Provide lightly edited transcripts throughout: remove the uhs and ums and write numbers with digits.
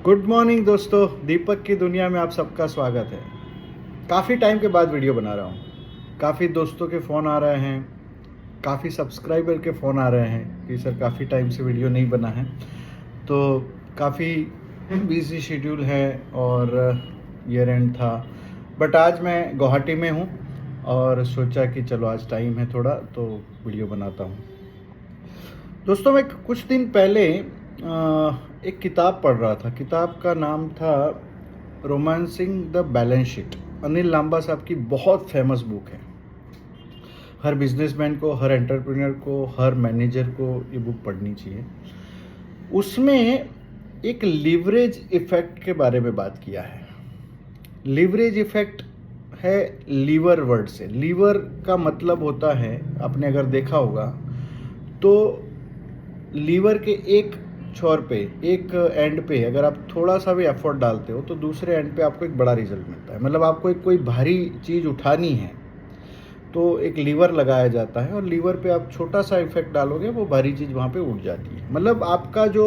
Good morning दोस्तों, दीपक की दुनिया में आप सबका स्वागत है। काफ़ी टाइम के बाद वीडियो बना रहा हूँ। काफ़ी दोस्तों के फ़ोन आ रहे हैं, काफ़ी सब्सक्राइबर के फ़ोन आ रहे हैं कि सर काफ़ी टाइम से वीडियो नहीं बना है। तो काफ़ी बिजी शेड्यूल है और ईयर एंड था, बट आज मैं गुवाहाटी में हूँ और सोचा कि चलो आज टाइम है थोड़ा तो वीडियो बनाता हूँ। दोस्तों, मैं कुछ दिन पहले एक किताब पढ़ रहा था। किताब का नाम था romancing the balance sheet. Anil Lamba साहब की बहुत फेमस बुक है। हर बिजनेसमैन को, हर एंटरप्रेन्योर को, हर मैनेजर को ये बुक पढ़नी चाहिए। उसमें एक लीवरेज इफेक्ट के बारे में बात किया है। लीवरेज इफेक्ट है लीवर वर्ड से। लीवर का मतलब होता है, आपने अगर देखा होगा तो लीवर के एक छोर पे, एक एंड पे अगर आप थोड़ा सा भी एफर्ट डालते हो तो दूसरे एंड पे आपको एक बड़ा रिजल्ट मिलता है। मतलब आपको एक कोई भारी चीज़ उठानी है तो एक लीवर लगाया जाता है और लीवर पे आप छोटा सा इफेक्ट डालोगे, वो भारी चीज़ वहाँ पे उठ जाती है। मतलब आपका जो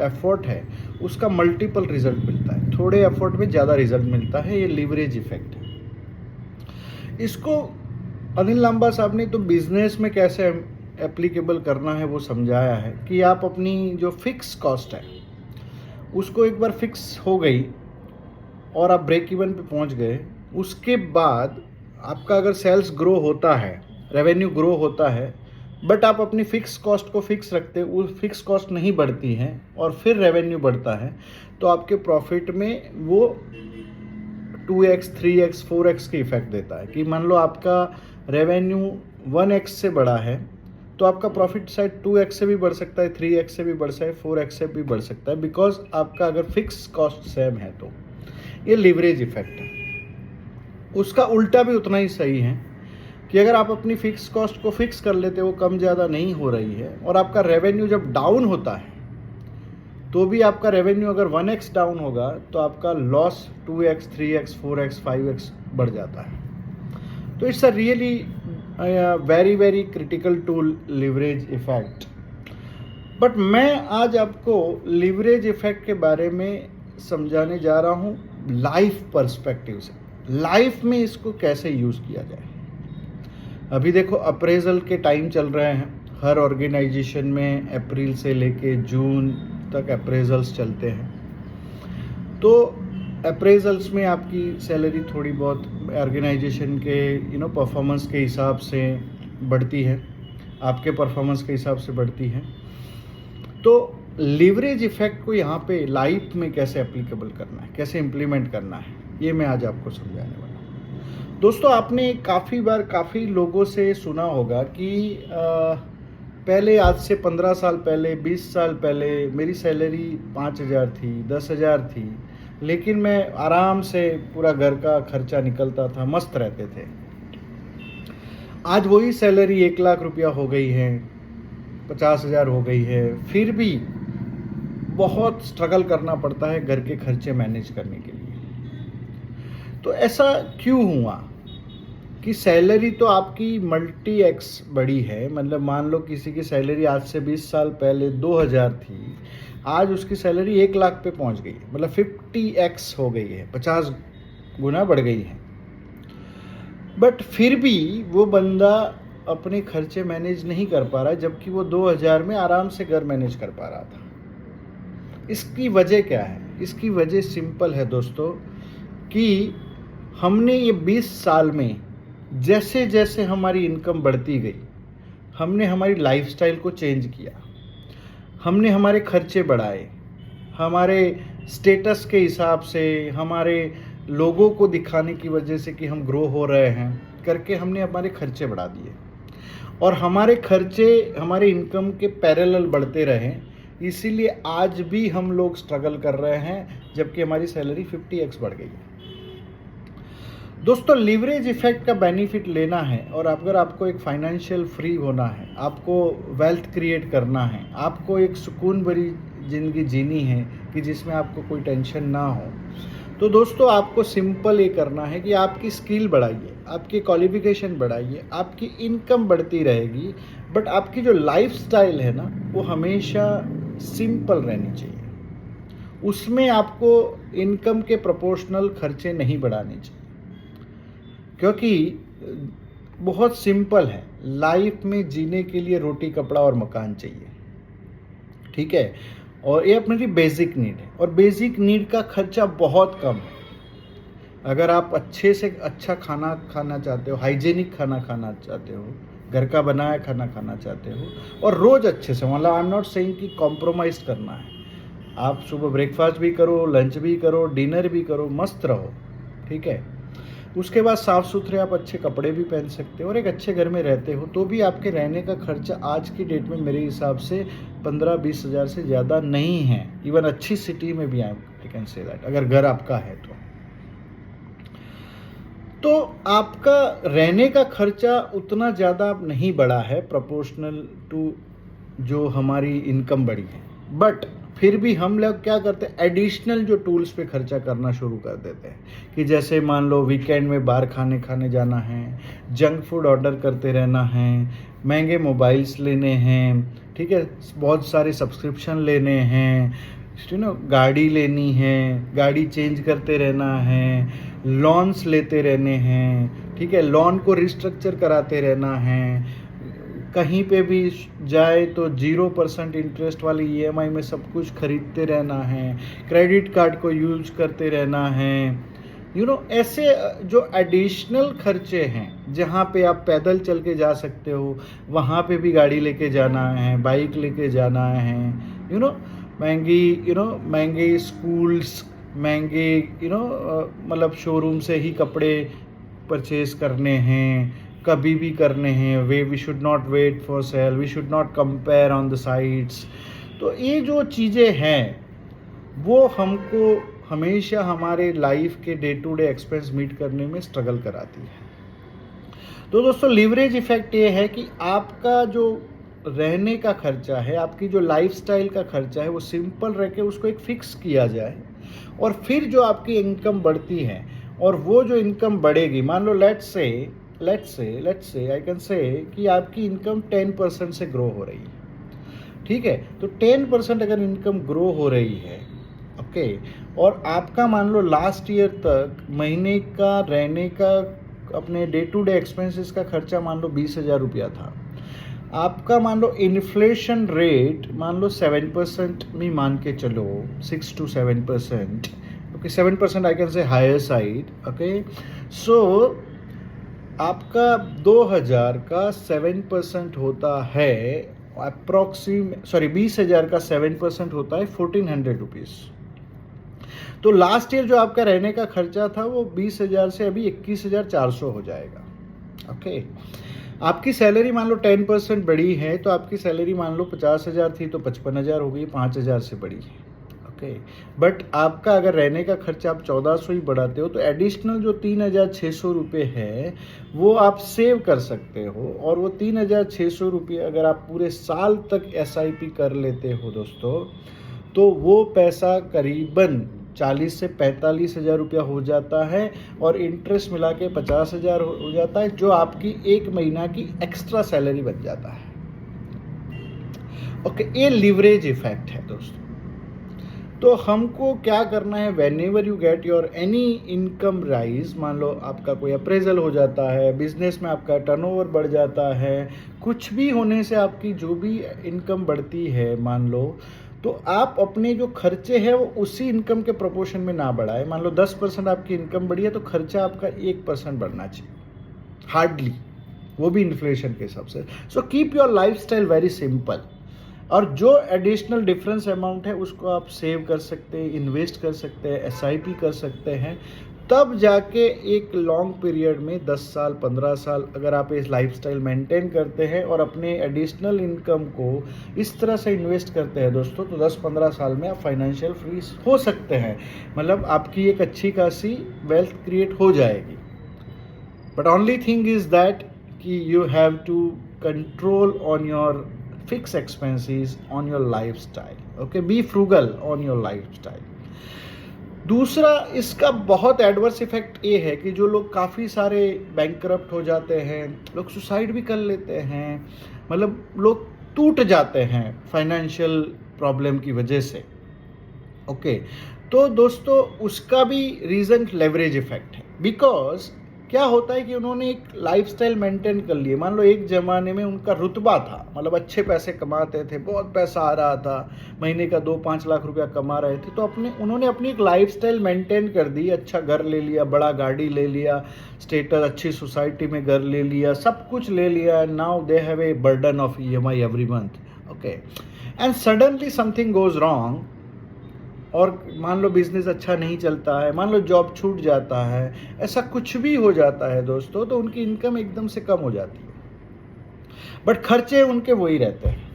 एफर्ट है उसका मल्टीपल रिजल्ट मिलता है। थोड़े एफर्ट में ज़्यादा रिजल्ट मिलता है। ये लीवरेज इफेक्ट है। इसको अनिल लांबा साहब ने तो बिजनेस में कैसे एप्लीकेबल करना है वो समझाया है कि आप अपनी जो फिक्स कॉस्ट है उसको एक बार फिक्स हो गई और आप ब्रेक इवन पे पहुंच गए, उसके बाद आपका अगर सेल्स ग्रो होता है, रेवेन्यू ग्रो होता है, बट आप अपनी फिक्स कॉस्ट को फिक्स रखते, वो फिक्स कॉस्ट नहीं बढ़ती है और फिर रेवेन्यू बढ़ता है, तो आपके प्रॉफिट में वो 2x, 3x, 4x की इफेक्ट देता है। कि मान लो आपका रेवेन्यू 1x से बढ़ा है तो आपका प्रॉफिट शायद 2x से भी बढ़ सकता है, 3x से भी बढ़ सकता है, 4x से भी बढ़ सकता है, बिकॉज आपका अगर फिक्स कॉस्ट सेम है तो ये लीवरेज इफेक्ट है। उसका उल्टा भी उतना ही सही है कि अगर आप अपनी फिक्स कॉस्ट को फिक्स कर लेते हो, कम ज़्यादा नहीं हो रही है, और आपका रेवेन्यू जब डाउन होता है तो भी आपका रेवेन्यू अगर 1x डाउन होगा तो आपका loss 2x, 3x, 4x, 5x बढ़ जाता है। तो it's a really very very critical tool, leverage effect. But मैं आज आपको लीवरेज इफेक्ट के बारे में समझाने जा रहा हूँ लाइफ पर्सपेक्टिव से। लाइफ में इसको कैसे यूज़ किया जाए। अभी देखो, अप्रेजल के टाइम चल रहे हैं। हर ऑर्गेनाइजेशन में अप्रैल से लेके जून तक अप्रेजल्स चलते हैं। तो अप्रेजल्स में आपकी सैलरी थोड़ी बहुत ऑर्गेनाइजेशन के परफॉर्मेंस के हिसाब से बढ़ती है, आपके परफॉर्मेंस के हिसाब से बढ़ती है। तो लीवरेज इफेक्ट को यहाँ पे लाइफ में कैसे एप्लीकेबल करना है, कैसे इम्प्लीमेंट करना है, ये मैं आज आपको समझाने वाला हूँ। दोस्तों, आपने काफ़ी बार काफ़ी लोगों से सुना होगा कि पहले, आज से 15 साल पहले, 20 साल पहले मेरी सैलरी 5,000 थी, 10,000 थी, लेकिन मैं आराम से पूरा घर का खर्चा निकलता था, मस्त रहते थे। आज वही सैलरी 1,00,000 रुपया हो गई है, 50,000 हो गई है, फिर भी बहुत स्ट्रगल करना पड़ता है घर के खर्चे मैनेज करने के लिए। तो ऐसा क्यों हुआ कि सैलरी तो आपकी मल्टी एक्स बढ़ी है। मतलब मान लो किसी की सैलरी आज से 20 साल पहले 2,000 थी, आज उसकी सैलरी 1,00,000 पे पहुंच गई है। मतलब 50x हो गई है, 50 गुना बढ़ गई है। बट फिर भी वो बंदा अपने खर्चे मैनेज नहीं कर पा रहा है, जबकि वो 2,000 में आराम से घर मैनेज कर पा रहा था। इसकी वजह क्या है? इसकी वजह सिंपल है दोस्तों, कि हमने ये 20 साल में जैसे जैसे हमारी इनकम बढ़ती गई, हमने हमारी लाइफस्टाइल को चेंज किया, हमने हमारे खर्चे बढ़ाए, हमारे स्टेटस के हिसाब से, हमारे लोगों को दिखाने की वजह से कि हम ग्रो हो रहे हैं करके हमने हमारे खर्चे बढ़ा दिए, और हमारे खर्चे हमारे इनकम के पैरेलल बढ़ते रहे। इसीलिए आज भी हम लोग स्ट्रगल कर रहे हैं, जबकि हमारी सैलरी 50x बढ़ गई है। दोस्तों, लीवरेज इफेक्ट का बेनिफिट लेना है, और अगर आपको एक फाइनेंशियल फ्री होना है, आपको वेल्थ क्रिएट करना है, आपको एक सुकून भरी ज़िंदगी जीनी है कि जिसमें आपको कोई टेंशन ना हो, तो दोस्तों आपको सिंपल ये करना है कि आपकी स्किल बढ़ाइए, आपकी क्वालिफिकेशन बढ़ाइए, आपकी इनकम बढ़ती रहेगी, बट आपकी जो लाइफस्टाइल है ना, वो हमेशा सिंपल रहनी चाहिए। उसमें आपको इनकम के प्रोपोर्शनल खर्चे नहीं बढ़ाने चाहिए, क्योंकि बहुत सिंपल है, लाइफ में जीने के लिए रोटी कपड़ा और मकान चाहिए, ठीक है, और ये अपनी बेसिक नीड है, और बेसिक नीड का खर्चा बहुत कम है। अगर आप अच्छे से अच्छा खाना खाना चाहते हो, हाइजीनिक खाना खाना चाहते हो, घर का बनाया खाना खाना चाहते हो, और रोज़ अच्छे से, मतलब आई एम नॉट सेइंग कि कॉम्प्रोमाइज़ करना है, आप सुबह ब्रेकफास्ट भी करो, लंच भी करो, डिनर भी करो, मस्त रहो, ठीक है। उसके बाद साफ़ सुथरे आप अच्छे कपड़े भी पहन सकते हो, और एक अच्छे घर में रहते हो तो भी आपके रहने का खर्चा आज की डेट में मेरे हिसाब से 15-20 हज़ार से ज़्यादा नहीं है। इवन अच्छी सिटी में भी आई कैन से दैट, अगर घर आपका है तो आपका रहने का खर्चा उतना ज़्यादा नहीं बढ़ा है प्रोपोर्शनल टू जो हमारी इनकम बढ़ी है। बट फिर भी हम लोग क्या करते हैं, एडिशनल जो टूल्स पे खर्चा करना शुरू कर देते हैं, कि जैसे मान लो वीकेंड में बाहर खाने जाना है, जंक फूड ऑर्डर करते रहना है, महंगे मोबाइल्स लेने हैं, ठीक है, बहुत सारे सब्सक्रिप्शन लेने हैं, गाड़ी लेनी है, गाड़ी चेंज करते रहना है, लोन्स लेते रहने हैं, ठीक है, लोन को रिस्ट्रक्चर कराते रहना है, कहीं पे भी जाए तो 0% इंटरेस्ट वाली ईएमआई में सब कुछ खरीदते रहना है, क्रेडिट कार्ड को यूज करते रहना है, ऐसे जो एडिशनल खर्चे हैं, जहाँ पे आप पैदल चल के जा सकते हो वहाँ पे भी गाड़ी लेके जाना है, बाइक लेके जाना है, महंगे स्कूल्स, महंगे मतलब शोरूम से ही कपड़े परचेज करने हैं, कभी भी करने हैं, we should not wait for sale, we should not compare on the sites. तो ये जो चीज़ें हैं वो हमको हमेशा हमारे लाइफ के day to day expense meet करने में स्ट्रगल कराती है। तो दोस्तों लीवरेज इफेक्ट ये है कि आपका जो रहने का खर्चा है, आपकी जो लाइफस्टाइल का खर्चा है, वो सिंपल रह के उसको एक फिक्स किया जाए, और फिर जो आपकी इनकम बढ़ती है, और वो जो इनकम बढ़ेगी, मान लो लेट्स से आई कैन से कि आपकी इनकम 10% से ग्रो हो रही है, ठीक है, तो 10% अगर इनकम ग्रो हो रही है, ओके, और आपका मान लो लास्ट ईयर तक महीने का रहने का अपने डे टू डे एक्सपेंसेस का खर्चा मान लो 20,000 रुपया था, आपका मान लो इन्फ्लेशन रेट मान लो 7% में मान के चलो, 6 to 7%, okay, 7% I can say higher side, okay, so आपका 2000 का 7% होता है अप्रॉक्सीमेट, 20,000 का 7% होता है 1400 रुपीज़। तो लास्ट ईयर जो आपका रहने का खर्चा था वो 20,000 से अभी 21,400 हो जाएगा, ओके। आपकी सैलरी मान लो 10% बढ़ी है, तो आपकी सैलरी मान लो 50,000 थी तो 55,000 हो गई, 5,000 से बढ़ी है, ओके। बट आपका अगर रहने का खर्चा आप 1400 ही बढ़ाते हो, तो एडिशनल जो 3,600 रुपये है वो आप सेव कर सकते हो, और वो 3,600 रुपये अगर आप पूरे साल तक SIP कर लेते हो दोस्तों, तो वो पैसा करीबन 40 से 45,000 रुपया हो जाता है, और इंटरेस्ट मिला के 50,000 हो जाता है, जो आपकी एक महीना की एक्स्ट्रा सैलरी बन जाता है, ओके। ये लीवरेज इफेक्ट है दोस्तों। तो हमको क्या करना है, when ever you get your any income rise, मान लो आपका कोई अप्रेजल हो जाता है, बिजनेस में आपका टर्नओवर बढ़ जाता है, कुछ भी होने से आपकी जो भी इनकम बढ़ती है मान लो, तो आप अपने जो खर्चे हैं वो उसी इनकम के प्रोपोर्शन में ना बढ़ाए। मान लो 10% आपकी इनकम बढ़ी है तो खर्चा आपका 1% बढ़ना चाहिए, हार्डली, वो भी इन्फ्लेशन के हिसाब से। So keep your lifestyle very simple, और जो एडिशनल डिफरेंस अमाउंट है उसको आप सेव कर सकते हैं, इन्वेस्ट कर सकते हैं, SIP कर सकते हैं, तब जाके एक लॉन्ग पीरियड में 10 साल 15 साल अगर आप इस लाइफस्टाइल मेंटेन करते हैं और अपने एडिशनल इनकम को इस तरह से इन्वेस्ट करते हैं दोस्तों, तो 10-15 साल में आप फाइनेंशियल फ्री हो सकते हैं, मतलब आपकी एक अच्छी खासी वेल्थ क्रिएट हो जाएगी। But only thing is that कि you have to control on your fixed expenses on your lifestyle, okay, be frugal on your lifestyle। दूसरा इसका बहुत एडवर्स इफेक्ट ये है कि जो लोग काफ़ी सारे बैंकरप्ट हो जाते हैं, लोग सुसाइड भी कर लेते हैं, मतलब लोग टूट जाते हैं फाइनेंशियल प्रॉब्लम की वजह से, ओके, तो दोस्तों उसका भी रीज़न लेवरेज इफेक्ट है। बिकॉज क्या होता है कि उन्होंने एक लाइफस्टाइल मेंटेन कर लिए। मान लो एक ज़माने में उनका रुतबा था, मतलब अच्छे पैसे कमाते थे, बहुत पैसा आ रहा था, महीने का 2-5 लाख रुपया कमा रहे थे, तो उन्होंने अपनी एक लाइफस्टाइल मेंटेन कर दी। अच्छा घर ले लिया, बड़ा गाड़ी ले लिया, स्टेटस, अच्छी सोसाइटी में घर ले लिया, सब कुछ ले लिया। Now they have a burden of EMI every month. Okay, and suddenly something goes wrong, और मान लो बिजनेस अच्छा नहीं चलता है, मान लो जॉब छूट जाता है, ऐसा कुछ भी हो जाता है दोस्तों, तो उनकी इनकम एकदम से कम हो जाती है, बट खर्चे उनके वही रहते हैं।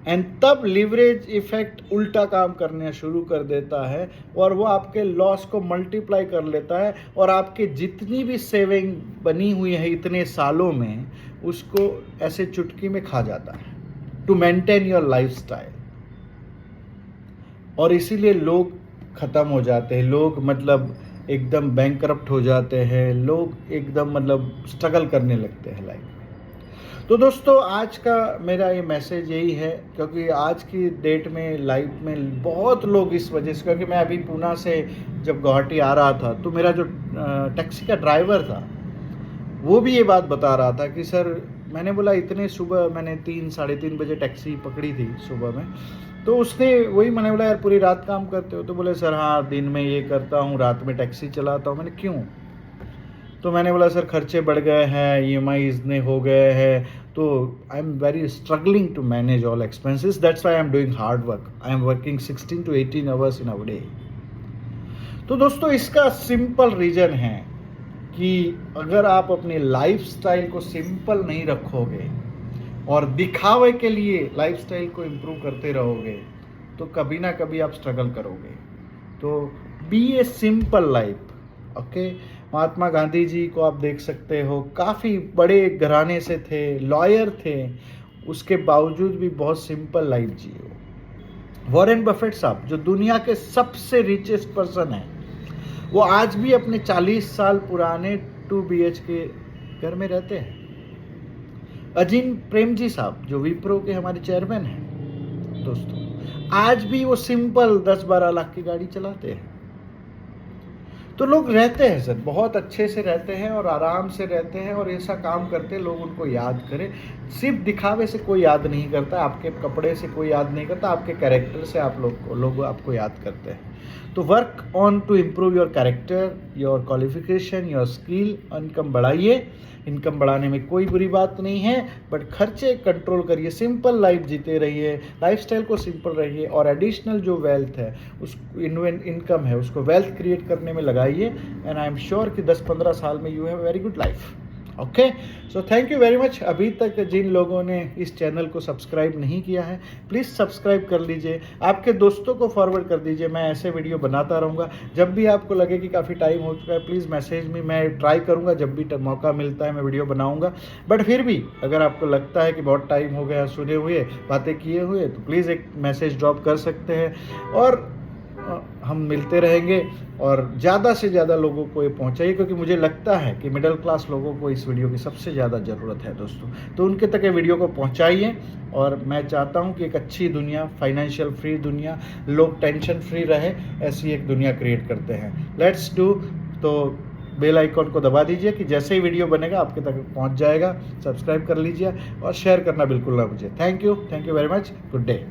एंड तब लिवरेज इफेक्ट उल्टा काम करना शुरू कर देता है, और वो आपके लॉस को मल्टीप्लाई कर लेता है, और आपके जितनी भी सेविंग बनी हुई है इतने सालों में, उसको ऐसे चुटकी में खा जाता है टू मेंटेन योर लाइफस्टाइल। और इसीलिए लोग ख़त्म हो जाते हैं, लोग मतलब एकदम बैंकरप्ट हो जाते हैं, लोग एकदम मतलब स्ट्रगल करने लगते हैं लाइफ में। तो दोस्तों आज का मेरा ये मैसेज यही है, क्योंकि आज की डेट में लाइफ में बहुत लोग इस वजह से, क्योंकि मैं अभी पूना से जब गुवाहाटी आ रहा था, तो मेरा जो टैक्सी का ड्राइवर था वो भी ये बात बता रहा था कि सर, मैंने बोला इतने सुबह मैंने 3-3:30 बजे टैक्सी पकड़ी थी सुबह में, तो उसने वही, मैंने बोला यार पूरी रात काम करते हो? तो बोले सर हाँ, दिन में ये करता हूँ, रात में टैक्सी चलाता हूँ। मैंने क्यों? तो मैंने बोला सर खर्चे बढ़ गए हैं, EMI इतने हो गए हैं, तो I am very struggling to manage all expenses, that's why I am doing hard work, I am working 16 to 18 hours in a day. तो दोस्तों इसका सिंपल रीज़न है कि अगर आप अपनी लाइफस्टाइल को सिंपल नहीं रखोगे और दिखावे के लिए लाइफस्टाइल को इम्प्रूव करते रहोगे, तो कभी ना कभी आप स्ट्रगल करोगे। तो be a simple life. Okay, Mahatma Gandhi ji को आप देख सकते हो, काफ़ी बड़े घराने से थे, लॉयर थे, उसके बावजूद भी बहुत सिंपल लाइफ जिए। वॉरेन बफेट साहब जो दुनिया के सबसे रिचेस्ट पर्सन हैं, वो आज भी अपने 40 साल पुराने 2 BHK घर में रहते हैं। अजिम प्रेमजी साहब जो विप्रो के हमारे चेयरमैन हैं दोस्तों, आज भी वो सिंपल 10-12 लाख की गाड़ी चलाते हैं। तो लोग रहते हैं सर, बहुत अच्छे से रहते हैं और आराम से रहते हैं, और ऐसा काम करते हैं लोग उनको याद करें। सिर्फ दिखावे से कोई याद नहीं करता, आपके कपड़े से कोई याद नहीं करता, आपके कैरेक्टर से लोग आपको याद करते हैं। तो work on to improve your character, your qualification, your skill. Income बढ़ाइए, इनकम बढ़ाने में कोई बुरी बात नहीं है, बट खर्चे कंट्रोल करिए, सिंपल लाइफ जीते रहिए, लाइफस्टाइल को सिंपल रहिए, और एडिशनल जो वेल्थ है, उस इनकम है, उसको वेल्थ क्रिएट करने में लगाइए। एंड आई एम श्योर कि 10-15 साल में you have very good life. Okay, so thank you very much. अभी तक जिन लोगों ने इस चैनल को सब्सक्राइब नहीं किया है, प्लीज़ सब्सक्राइब कर लीजिए, आपके दोस्तों को फॉरवर्ड कर दीजिए। मैं ऐसे वीडियो बनाता रहूँगा। जब भी आपको लगे कि काफ़ी टाइम हो चुका है, प्लीज़ मैसेज में, मैं ट्राई करूँगा, जब भी मौका मिलता है मैं वीडियो बनाऊँगा। बट फिर भी अगर आपको लगता है कि बहुत टाइम हो गया सुने हुए, बातें किए हुए, तो प्लीज़ एक मैसेज ड्रॉप कर सकते हैं, और हम मिलते रहेंगे, और ज़्यादा से ज़्यादा लोगों को ये पहुंचाइए, क्योंकि मुझे लगता है कि मिडिल क्लास लोगों को इस वीडियो की सबसे ज़्यादा ज़रूरत है दोस्तों। तो उनके तक ये वीडियो को पहुंचाइए, और मैं चाहता हूं कि एक अच्छी दुनिया, फाइनेंशियल फ्री दुनिया, लोग टेंशन फ्री रहे, ऐसी एक दुनिया क्रिएट करते हैं। Let's do. तो बेल आइकॉन को दबा दीजिए कि जैसे ही वीडियो बनेगा आपके तक पहुँच जाएगा। सब्सक्राइब कर लीजिए और शेयर करना बिल्कुल ना भूलिए। Thank you very much. Good day.